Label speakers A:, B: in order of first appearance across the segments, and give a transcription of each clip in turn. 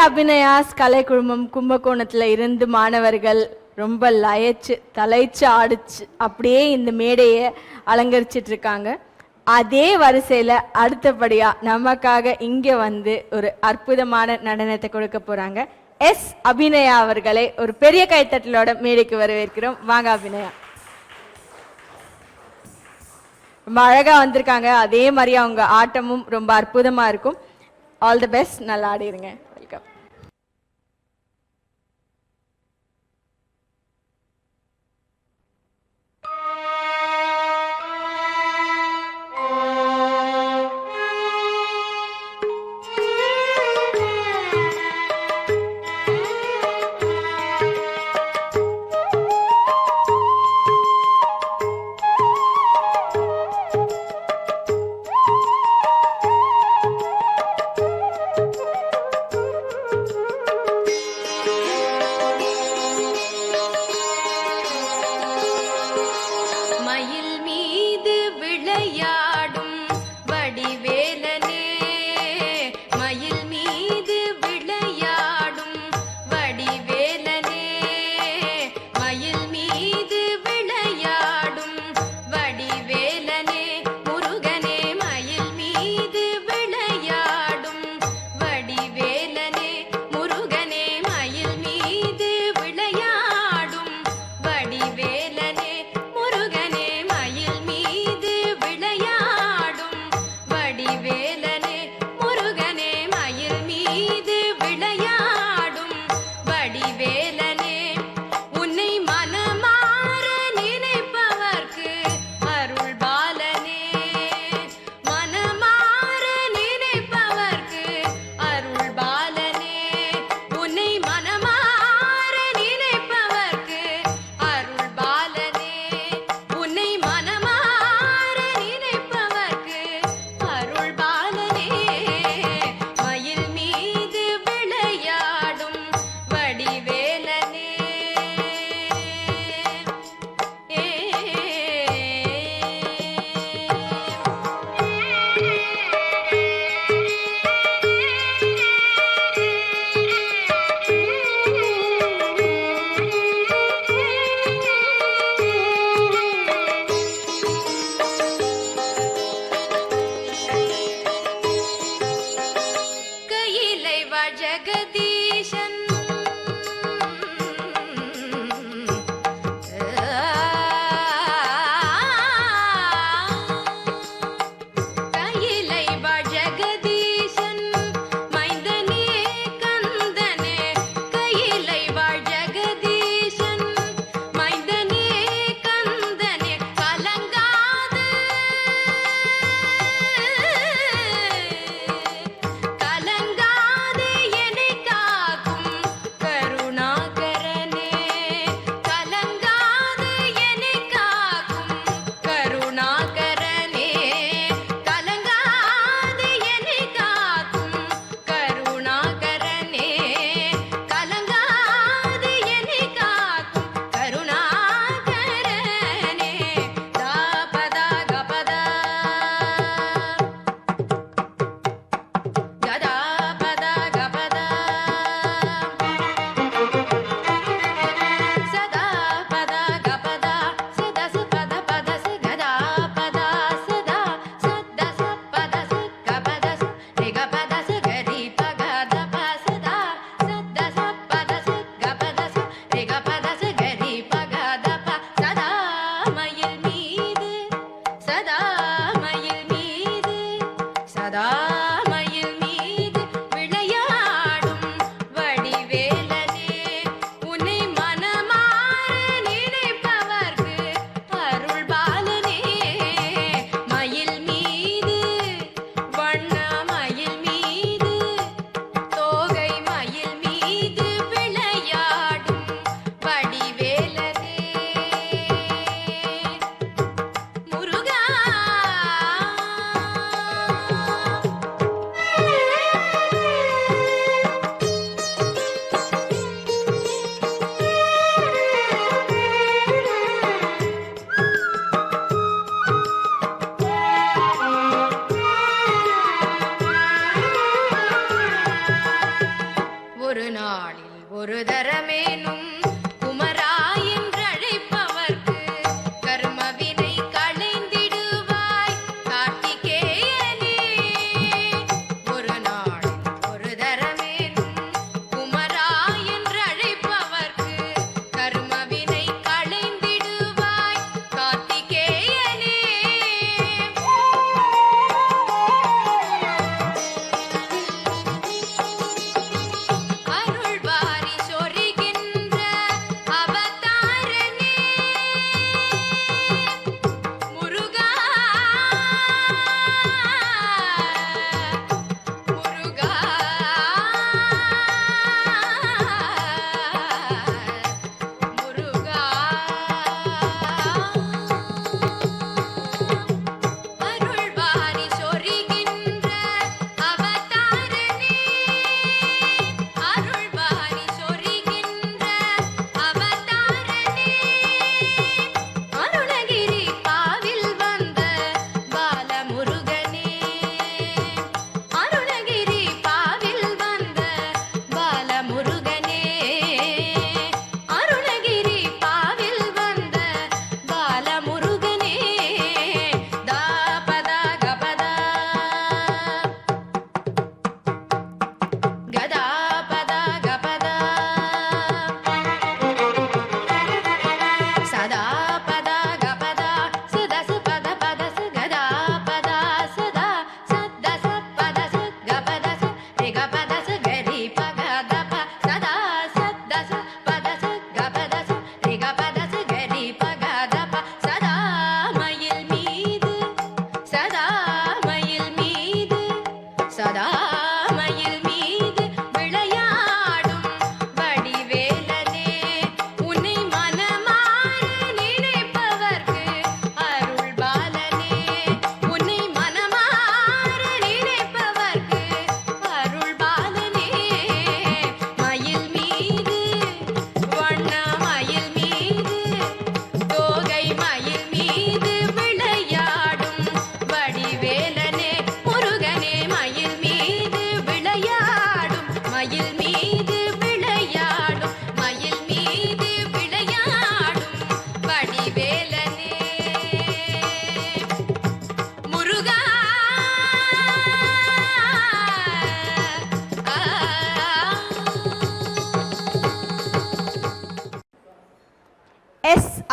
A: அபிநயாஸ் கலை குழுமம் கும்பகோணத்துல இருந்து மாணவர்கள் ரொம்ப தலைச்சு ஆடிச்சு அப்படியே இந்த மேடையை அலங்கரிச்சிட்டு இருக்காங்க. அதே வரிசையில அடுத்தபடியா நமக்காக இங்க வந்து ஒரு அற்புதமான நடனத்தை கொடுக்க போறாங்க. எஸ் அபிநயா அவர்களை ஒரு பெரிய கைத்தட்டலோட மேடைக்கு வரவேற்கிறோம். வாங்க அபிநயா. ரொம்ப அழகா வந்திருக்காங்க. அதே மாதிரி அவங்க ஆட்டமும் ரொம்ப அற்புதமா இருக்கும். All the best. நல்லா ஆடிருங்க. வெல்கம்.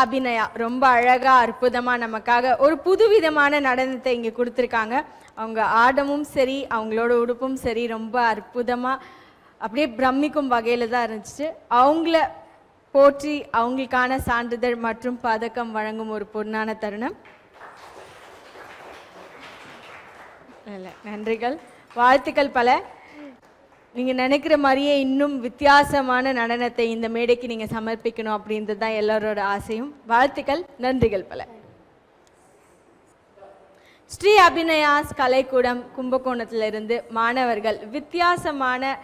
A: அபிநயா ரொம்ப அழகா அற்புதமா நமக்காக ஒரு புதுவிதமான நடனத்தை இங்க கொடுத்துருக்காங்க. அவங்க ஆடமும் சரி, அவங்களோட உடுப்பும் சரி ரொம்ப அற்புதமா அப்படியே பிரமிக்கும் வகையில தான் இருந்துச்சு. அவங்கள போற்றி அவங்களுக்கான சான்றிதழ் மற்றும் பதக்கம் வழங்கும் ஒரு பொன்னான தருணம். நன்றிகள், வாழ்த்துக்கள் பல. நீங்கள் நினைக்கிற மாதிரியே இன்னும் வித்தியாசமான நடனத்தை இந்த மேடைக்கு நீங்கள் சமர்ப்பிக்கணும் அப்படின்றது தான் எல்லாரோட ஆசையும். வாழ்த்துக்கள், நன்றிகள் பல. ஸ்ரீ அபிநயாஸ் கலைக்கூடம் கும்பகோணத்திலிருந்து மாணவர்கள் வித்தியாசமான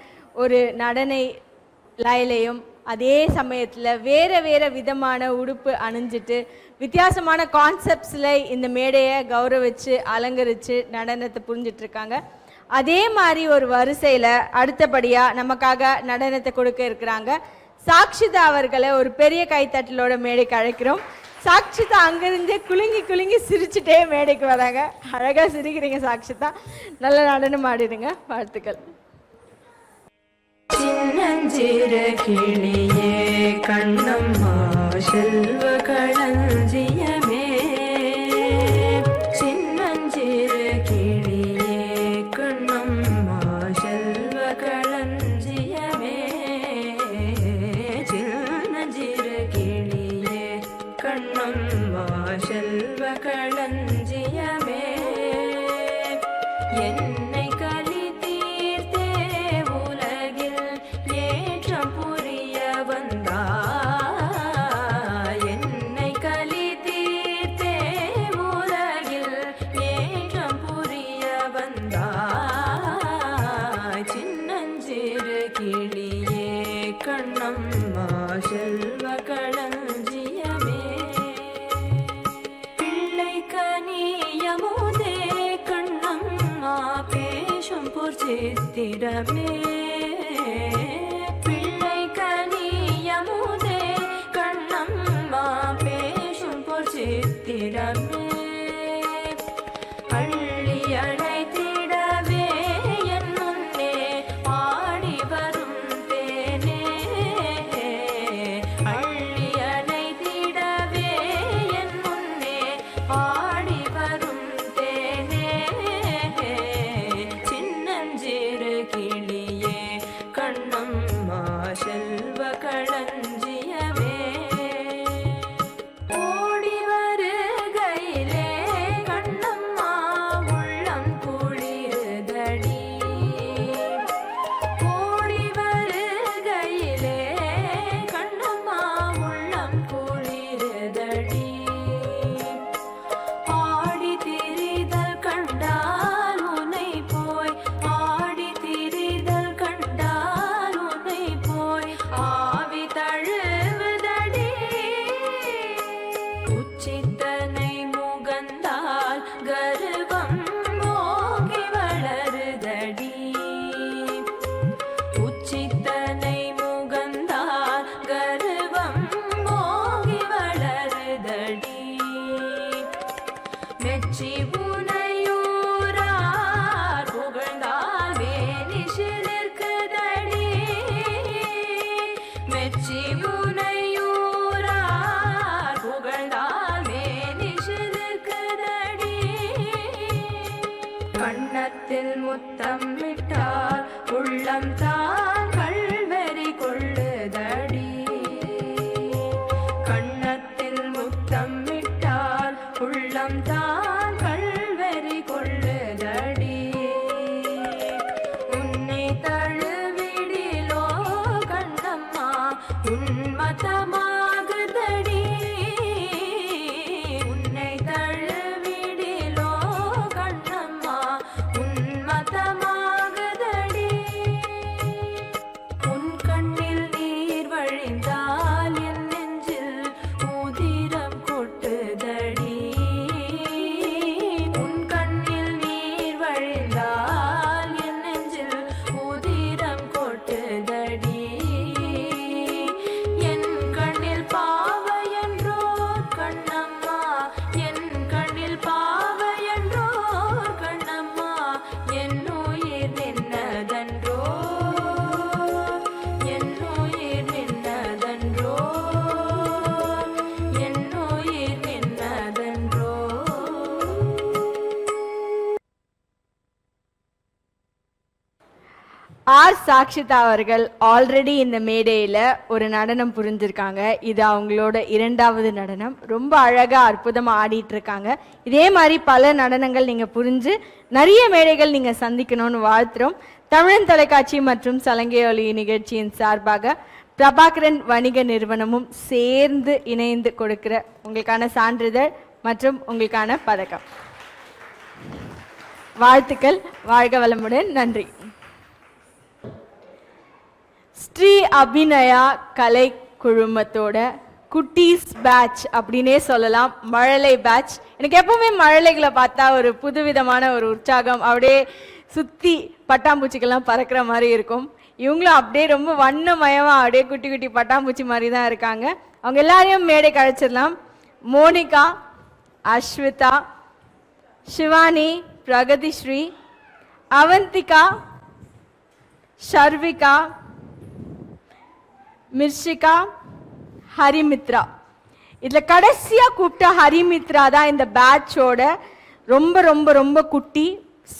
A: ஒரு நடனை லயலையும் அதே சமயத்தில் வேறு விதமான உடுப்பு அணிஞ்சிட்டு வித்தியாசமான கான்செப்ட்ஸில் இந்த மேடையை கௌரவிச்சு அலங்கரித்து நடனத்தை புரிஞ்சிட்ருக்காங்க. அதே மாதிரி ஒரு வரிசையில் அடுத்தபடியாக நமக்காக நடனத்தை கொடுக்க இருக்கிறாங்க சாக்ஷிதா அவர்களை ஒரு பெரிய கைத்தட்டலோட மேடைக்கு அழைக்கிறோம். சாக்ஷிதா அங்கிருந்து குலுங்கி சிரிச்சுட்டே மேடைக்கு வராங்க. அழகாக சிரிக்கிறீங்க சாக்ஷிதா, நல்ல நடனம் ஆடிடுங்க. வாழ்த்துக்கள்.
B: சின்னஞ்சிறு கிளியே கண்ணம்மா செல்வ களஞ்சியமே, சின்னஞ்சிறு கிளியே கண்ணம்மா செல்வ களஞ்சியமே, சின்னஞ்சிறு கிளியே கண்ணம்மா செல்வ களஞ்சியமே, என்னை கலி தீர்த்தே உலகில் ஏற்றம் புரிய வந்தாய், என்னை கலி தீர்த்தே உலகில் ஏற்றம் புரிய வந்தாய், சின்னஞ்சிறு கிளியே கண்ணம்மா செல்வ களஞ்சியமே, பிள்ளை கனியமுதே கண்ணம்மா பேசும் பொற்சித்திரமே, பிள்ளை கனியமுதே கண்ணம்மா பேசும் பொற்சித்திரமே, அள்ளி அழைத்திடவே என் முன்னே ஆடி வரும் தேனே, அள்ளி அழைத்திடவே என் முன்னே ஆடி வரும் தேனே, சின்னஞ்சிறு கிளியே கண்ணம்மா செல்வ களஞ்சியமே, ஓடி வருகையிலே கண்ணம்மா உள்ளம் குளிருதடி, ஓடி வருகையிலே கண்ணம்மா உள்ளம் குளிருதடி, ஆடி திரிதல் கண்டால் உனை போய், ஆடி திரிதல் கண்டால் உனை போய் ஆவி தழுவுதடி, உச்சித்தனை முகந்தால் கர்வம் ஓங்கி வளருதடி, உச்சித்தனை முகந்தால் கர்வம் ஓங்கி வளருதடி, மெச்சி உனையூரார் புகழ்ந்தால் வேலிசிலிருக்குதடி, மெச்சி உனையூரார் புகழ்ந்தால் வேலிசிலிருக்குதடி, கண்ணத்தில் முத்தம் விட்டால் உள்ளம் தான் கள்வெறி கொள்ளுதடி, கண்ணத்தில் முத்தம் விட்டால் உள்ளம் தான் கள்வெறி கொள்ளுதடி, உன்னை தழுவிடிலோ கண்ணம்மா உன்மதமாகுதடி, உன்னை தழுவிடிலோ கண்ணம்மா உன்மதமாகுதடி,
A: ஆர் சாக்ஷிதா அவர்கள் ஆல்ரெடி இந்த மேடையில் ஒரு நடனம் புரிஞ்சிருக்காங்க. இது அவங்களோட 2வது நடனம். ரொம்ப அழகாக அற்புதமாக ஆடிட்டு இருக்காங்க. இதே மாதிரி பல நடனங்கள் நீங்கள் புரிஞ்சு நிறைய மேடைகள் நீங்கள் சந்திக்கணும்னு வாழ்த்துறோம். தமிழன் தொலைக்காட்சி மற்றும் சலங்கை ஒலி நிகழ்ச்சியின் சார்பாக பிரபாகரன் வணிக நிறுவனமும் சேர்ந்து இணைந்து கொடுக்கிற உங்களுக்கான சான்றிதழ் மற்றும் உங்களுக்கான பதக்கம். வாழ்த்துக்கள். வாழ்க வளமுடன். நன்றி. ஸ்ரீ அபிநயா கலை குழுமத்தோட குட்டீஸ் பேட்ச் அப்படின்னே சொல்லலாம், மழலை பேட்ச். எனக்கு எப்பவுமே மழலைகளை பார்த்தா ஒரு புதுவிதமான ஒரு உற்சாகம், அப்படியே சுற்றி பட்டாம்பூச்சிக்கெல்லாம் பறக்கிற மாதிரி இருக்கும். இவங்களும் அப்படியே ரொம்ப வண்ணமயமாக அப்படியே குட்டி குட்டி பட்டாம்பூச்சி மாதிரி தான் இருக்காங்க. அவங்க எல்லாரையும் மேடை கழிச்சிடலாம். மோனிகா, அஸ்விதா, சிவானி, பிரகதிஸ்ரீ, அவந்திகா, ஷர்விகா, மிர்ஷிகா, ஹரிமித்ரா. இதில் கடைசியாக கூப்பிட்ட ஹரிமித்ரா தான் இந்த பேட்சோட ரொம்ப ரொம்ப ரொம்ப குட்டி,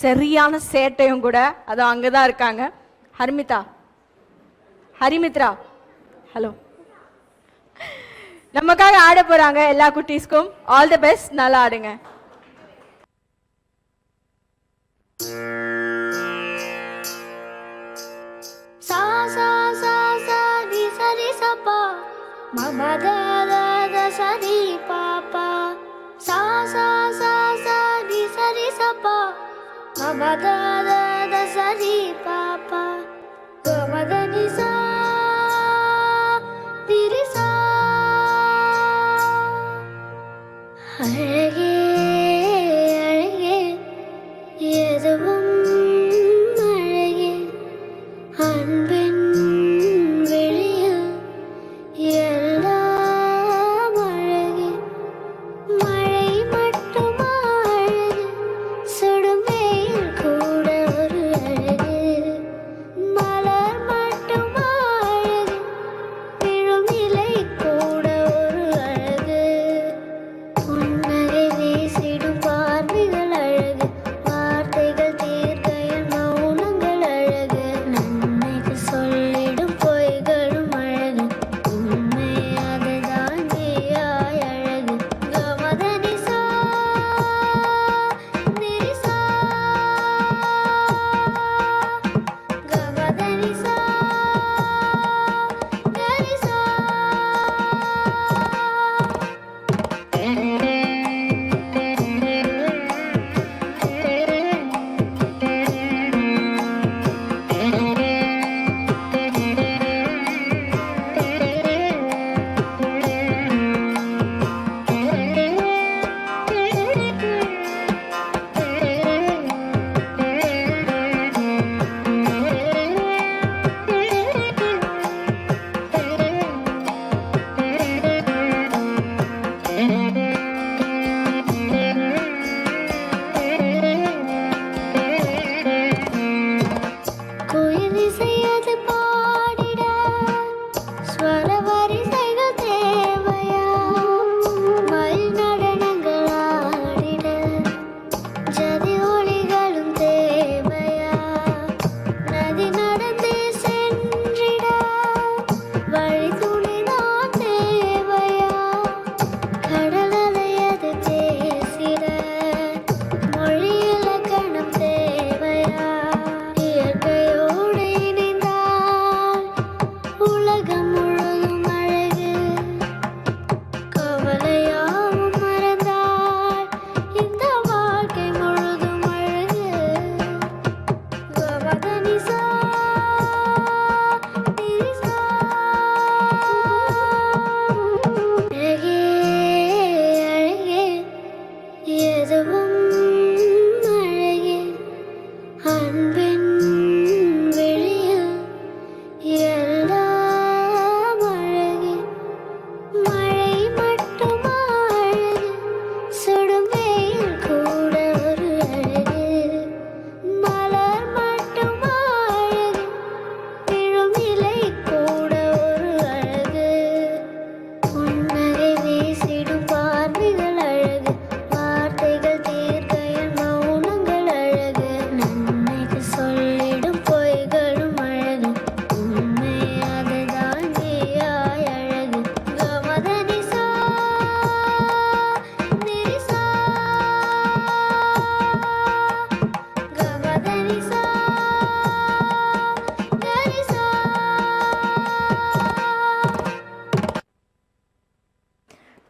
A: சரியான சேட்டையும் கூட. அது அங்கே தான் இருக்காங்க. ஹரிமித்ரா, ஹலோ. நமக்காக ஆட போகிறாங்க. எல்லா குட்டீஸ்க்கும் ஆல் தி பெஸ்ட். நல்லா ஆடுங்க.
C: sa sa sa sa di sa di sa pa ma ma da da da sa di pa pa sa sa sa sa di sa pa ma ma da da da sa di pa pa ga ma da ni sa di ri sa அழகே அழகே எதுவும் அழகே அன்பின் வெளியில் எல்லாம் அழகே மழை மட்டுமா அழகு சுடும் வெயில் கூட ஒரு அழகு மலர் மட்டுமா அழகு விழும் இலை கூட ஒரு அழகு புன்னகை வீசிடும் பார்வைகள் அழகு வார்த்தைகள்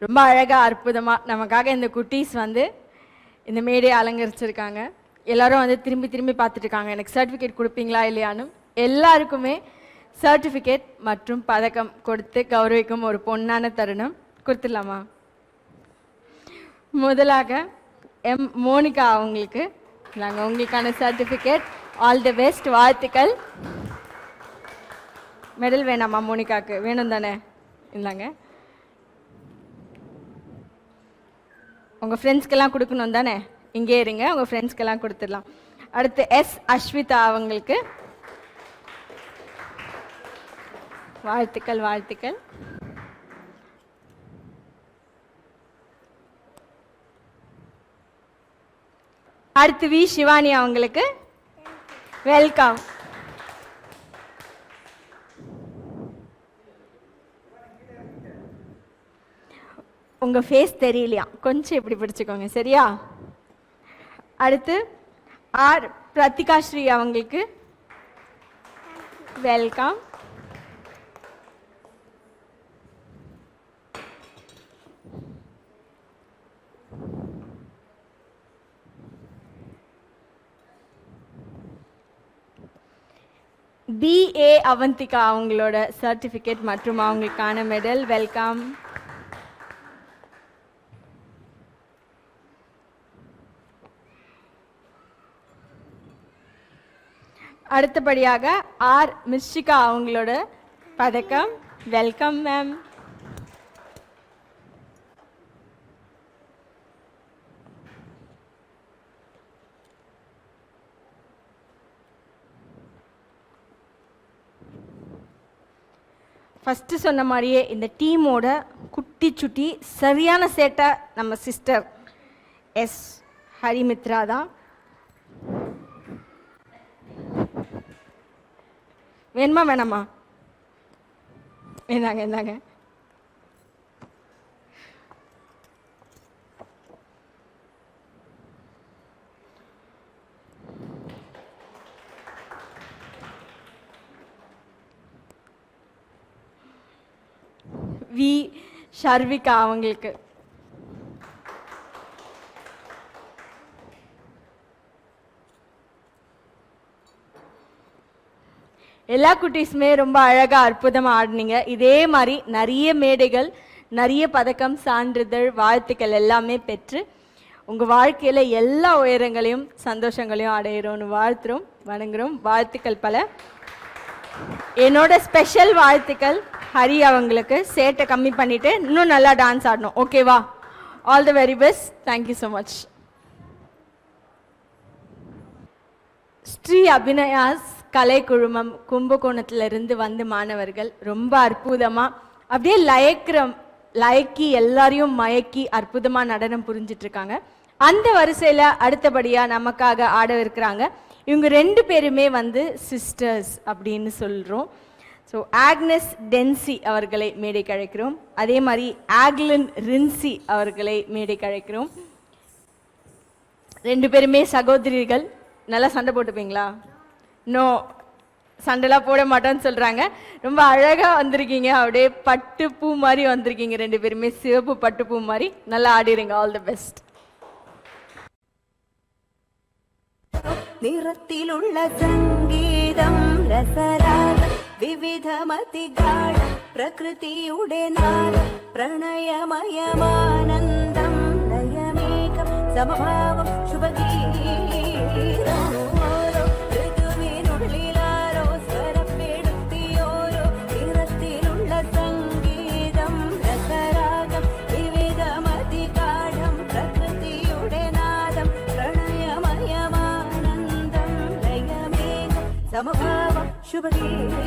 A: ரொம்ப அழகாக அற்புதமாக நமக்காக இந்த குட்டீஸ் வந்து இந்த மேடையை அலங்கரிச்சிருக்காங்க. எல்லாரும் வந்து திரும்பி திரும்பி பார்த்துட்டு இருக்காங்க, எனக்கு சர்டிஃபிகேட் கொடுப்பீங்களா இல்லையான்னு. எல்லாருக்குமே சர்டிஃபிகேட் மற்றும் பதக்கம் கொடுத்து கௌரவிக்கும் ஒரு பொன்னான தருணம். கொடுத்துடலாமா? முதலாக மோனிகா அவங்களுக்கு நாங்கள் உங்களுக்கான சர்டிஃபிகேட். ஆல் தி பெஸ்ட், வாழ்த்துக்கள். மெடல் வேணாமா மோனிகாவுக்கு? வேணும் தானே? இல்லைங்க, உங்கள் ஃப்ரெண்ட்ஸ்க்கெல்லாம் கொடுக்கணும் தானே? இங்கே இருங்க, உங்கள் ஃப்ரெண்ட்ஸ்க்கெல்லாம் கொடுத்துடலாம். அடுத்து எஸ் அஸ்விதா அவங்களுக்கு வாழ்த்துக்கள் வாழ்த்துக்கள். அடுத்து வி சிவானி அவங்களுக்கு வெல்கம். உங்கள் ஃபேஸ் தெரியலையா, கொஞ்சம் இப்படி பிடிச்சிக்கோங்க சரியா? அடுத்து ஆர் பிரத்திகா ஸ்ரீ அவங்களுக்கு வெல்கம். BA அவந்திகா அவங்களோட சர்டிஃபிகேட் மற்றும் அவங்களுக்கான மெடல் வெல்கம். அடுத்தபடியாக ஆர் மிஸ்ரிகா அவங்களோட பதக்கம் வெல்கம் மேம். ஃபஸ்ட்டு சொன்ன மாதிரியே இந்த டீமோட குட்டி சுட்டி சரியான சேட்டை நம்ம சிஸ்டர் எஸ் ஹரிமித்ரா தான். வேணுமா வேணாமா? இந்தாங்க இந்தாங்க. வி ஷர்விகா அவங்களுக்கு எல்லா குட்டீஸுமே ரொம்ப அழகாக அற்புதமாக ஆடினீங்க. இதே மாதிரி நிறைய மேடைகள், நிறைய பதக்கம், சான்றிதழ், வாழ்த்துக்கள் எல்லாமே பெற்று உங்கள் வாழ்க்கையில் எல்லா உயரங்களையும் சந்தோஷங்களையும் அடையிறோன்னு வாழ்த்துறோம், வணங்குறோம். வாழ்த்துக்கள் பல. என்னோட ஸ்பெஷல் வாழ்த்துக்கள் ஹரி அவங்களுக்கு. சேட்டை கம்மி பண்ணிவிட்டு இன்னும் நல்லா டான்ஸ் ஆடணும், ஓகேவா? All the very best. Thank you so much. Shri Abhinayas கலை குழுமம் கும்பகோணத்திலிருந்து வந்து மாணவர்கள் ரொம்ப அற்புதமாக அப்படியே லயக்கி எல்லாரையும் மயக்கி அற்புதமாக நடனம் புரிஞ்சிட்ருக்காங்க. அந்த வரிசையில் அடுத்தபடியாக நமக்காக ஆடவிருக்கிறாங்க. இவங்க 2 பேருமே வந்து சிஸ்டர்ஸ் அப்படின்னு சொல்கிறோம். ஸோ ஆக்னஸ் டென்சி அவர்களை மேடைக்கு அழைக்கிறோம். அதே மாதிரி ஆக்லின் ரின்சி அவர்களை மேடைக்கு அழைக்கிறோம். 2 பேருமே சகோதரிகள். நல்லா சண்டை போட்டுப்பீங்களா? நோ, சண்டைலாம் போட மாட்டோன்னு சொல்கிறாங்க. ரொம்ப அழகாக வந்திருக்கீங்க, அப்படியே பட்டு பூ மாதிரி வந்திருக்கீங்க 2 பேருமே, சிவப்பு பட்டு பூ மாதிரி. நல்லா ஆடிடுங்க. All the best.
B: நிறத்தில் உள்ள சங்கீதம் ரசராக விவிதமதிகாழ பிரகிருதியுடனான பிரணயமயமானந்தம் லயமேகம் சமபாவம் சுபகீரம் ഋതുവിനുള്ളിലാരോ സ്വരപ്പെടുത്തിയോരോ നിറത്തിലുള്ള സംഗീതം രസരാഗം വിവിധമതികാഠം പ്രകൃതിയുടെ നാദം പ്രണയമയമാനന്ദം ലയമേകം സമഭാവം ശുഭഗീരം.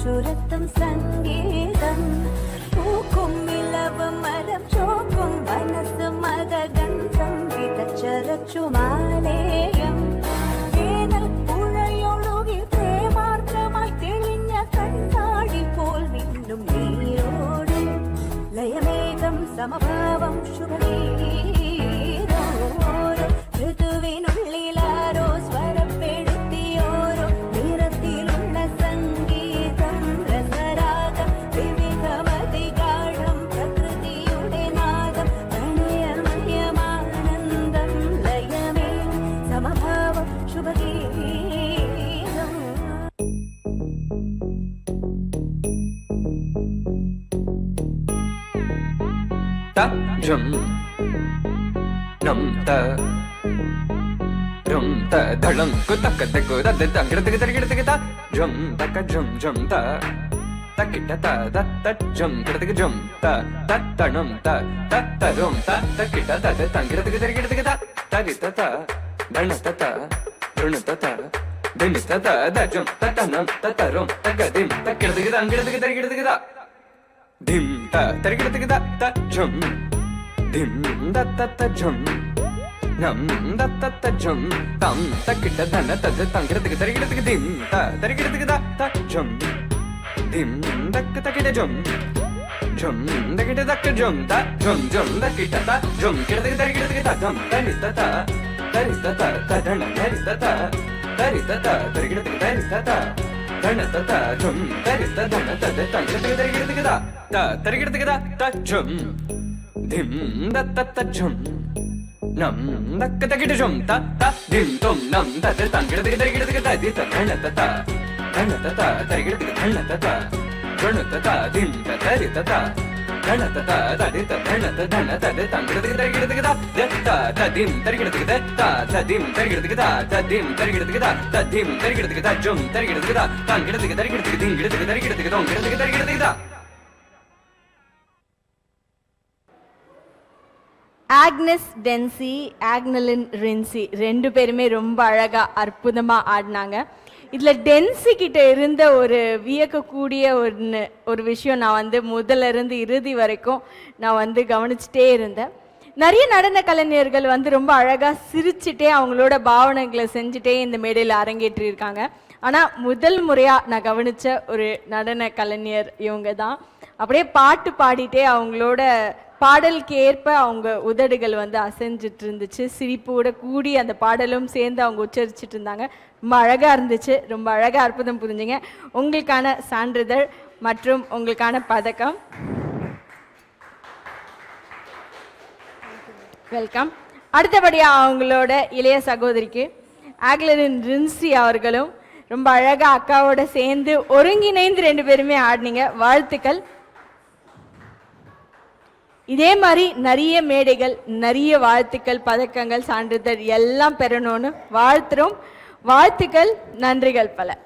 B: ചുരത്തും സംഗീതം പൂക്കും നിലവും മരം ചോക്കും മനസ്സ് മതഗന്ധം വിതച്ചരച്ചുമാലേയം വേനൽ പുഴയൊഴുകി പ്രേമാർദ്രമായി തെളിഞ്ഞ കണ്ണാടി
D: ஜம் நம் த rum ta dhalam ku tak te ku da de tang gida gida ta jum tak jum jum ta takita ta da ta jum gida jum ta tanam ta rum ta takita ta de tang gida ta ta ta dana ta run ta din ta da jum tanam ta rum tagadim takita gida dim ta gida ta jum dim ta jum nam da ta jum tam takita dana ta tangiradu tarigiradu dim ta tarigiradu ta jum dim takita jum jum takita jum ta jum takita ta jum kiradu tarigiradu ta jum tarita ta dana tarita ta tarigiradu ta dana ta jum tarita dana ta tangiradu tarigiradu ta jum dim ta jum nam dakka takita jum ta dim tum nam ta tangiradu ta di ta dana ta tarigiradu dana ta dim ta tarita ta dana ta di ta dana ta tangiradu ta dim tarigiradu ta dim tarigiradu ta dim tarigiradu ta jum tarigiradu ta tangiradu tarigiradu dingiradu tarigiradu ta
A: Agnes Tency, ஆக்னலின் ரின்சி ரெண்டு பேருமே ரொம்ப அழகாக அற்புதமாக ஆடினாங்க. இதில் டென்சி கிட்ட இருந்த ஒரு வியக்கக்கூடிய ஒரு விஷயம் நான் முதல்ல இருந்து இறுதி வரைக்கும் நான் கவனிச்சுட்டே இருந்தேன். நிறைய நடன கலைஞர்கள் ரொம்ப அழகாக சிரிச்சுட்டே அவங்களோட பாவனைகளை செஞ்சுட்டே இந்த மேடையில் அரங்கேற்றிருக்காங்க. ஆனால் முதல் முறையாக நான் கவனித்த ஒரு நடன கலைஞர் இவங்க தான். அப்படியே பாட்டு பாடிட்டே அவங்களோட பாடலுக்கு ஏற்ப அவங்க உதடுகள் அசைஞ்சிட்டு இருந்துச்சு. சிரிப்போட கூடி அந்த பாடலும் சேர்ந்து அவங்க உச்சரிச்சுட்டு இருந்தாங்க. ரொம்ப அழகாக இருந்துச்சு. ரொம்ப அழகாக அற்புதம் புரிஞ்சுங்க. உங்களுக்கான சான்றிதழ் மற்றும் உங்களுக்கான பதக்கம். வெல்கம். அடுத்தபடியாக அவங்களோட இளைய சகோதரிக்கு ஆக்னலின் ரின்சி அவர்களும் ரொம்ப அழகாக அக்காவோட சேர்ந்து ஒருங்கிணைந்து ரெண்டு பேருமே ஆடினீங்க. வாழ்த்துக்கள். இதே மாதிரி நிறைய மேடைகள், நிறைய வாழ்த்துக்கள், பதக்கங்கள், சான்றிதழ் எல்லாம் பெறணும்னு வாழ்த்துறோம். வாழ்த்துக்கள், நன்றிகள் பல.